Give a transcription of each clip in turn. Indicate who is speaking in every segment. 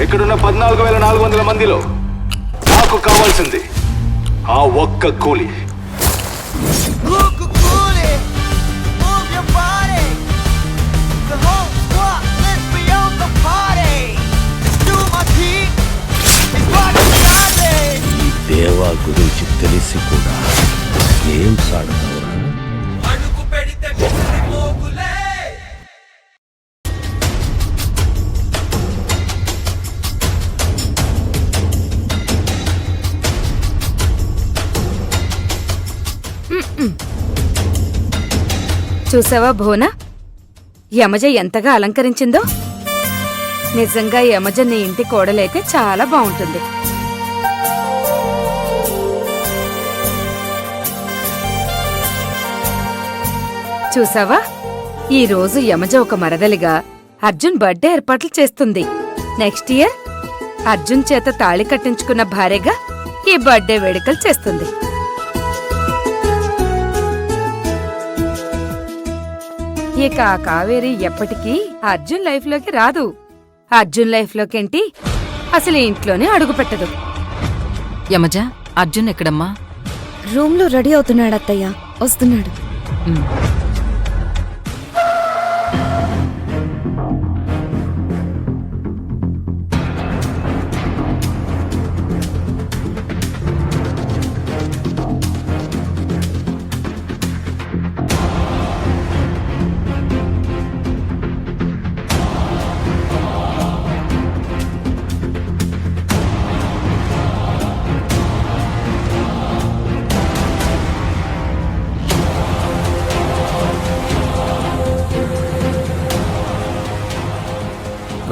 Speaker 1: ఇక్కడున్న 14,400 మందిలో నాకు కావాల్సింది ఆ ఒక్క కూలి.
Speaker 2: దేవా గురించి తెలిసి కూడా ఏం సాడతావురా?
Speaker 3: చూసావా భువన, యమజ ఎంతగా అలంకరించిందో. నిజంగా యమజ నీ ఇంటి కోడలైతే చాలా బాగుంటుంది. చూసావా, ఈ రోజు యమజ ఒక మరదలిగా అర్జున్ బర్త్డే ఏర్పాట్లు చేస్తుంది. నెక్స్ట్ ఇయర్ అర్జున్ చేత తాళి కట్టించుకున్న భార్యగా ఈ బర్త్డే వేడుకలు చేస్తుంది. ఇక ఆ కావేరి ఎప్పటికీ అర్జున్ లైఫ్ లోకి రాదు. అర్జున్ లైఫ్ లోకేంటి, అసలు ఇంట్లోనే అడుగు పెట్టదు.
Speaker 4: యమజ, అర్జున్ ఎక్కడమ్మా?
Speaker 5: రూమ్ లో రెడీ అవుతున్నాడు అత్తయ్య, వస్తున్నాడు.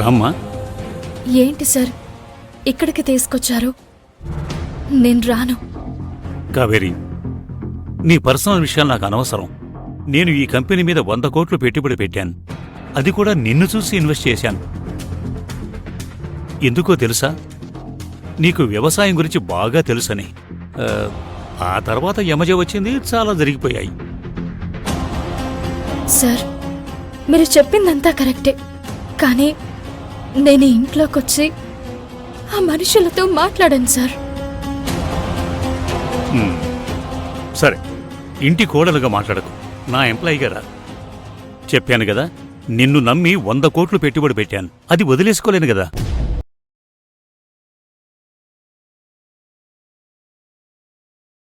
Speaker 6: రామ్మా.
Speaker 5: ఏంటి సార్ ఇక్కడికి తీసుకొచ్చారు? నేను రాను.
Speaker 6: కావేరి, నీ పర్సనల్ విషయాలు నాకు అనవసరం. నేను ఈ కంపెనీ మీద 100 కోట్లు పెట్టుబడి పెట్టాను. అది కూడా నిన్ను చూసి ఇన్వెస్ట్ చేశాను. ఎందుకో తెలుసా? నీకు వ్యవసాయం గురించి బాగా తెలుసని. ఆ తర్వాత యమజ వచ్చింది, చాలా జరిగిపోయాయి.
Speaker 5: సార్, మీరు చెప్పిందంతా కరెక్టే, కానీ నేను ఇంట్లోకొచ్చి ఆ మనుషులతో మాట్లాడాను సార్.
Speaker 6: సరే, ఇంటి కోడలుగా మాట్లాడకు, నా ఎంప్లాయీగా రా. చెప్పాను కదా, నిన్ను నమ్మి 100 కోట్లు పెట్టుబడి పెట్టాను. అది వదిలేసుకోలేను కదా.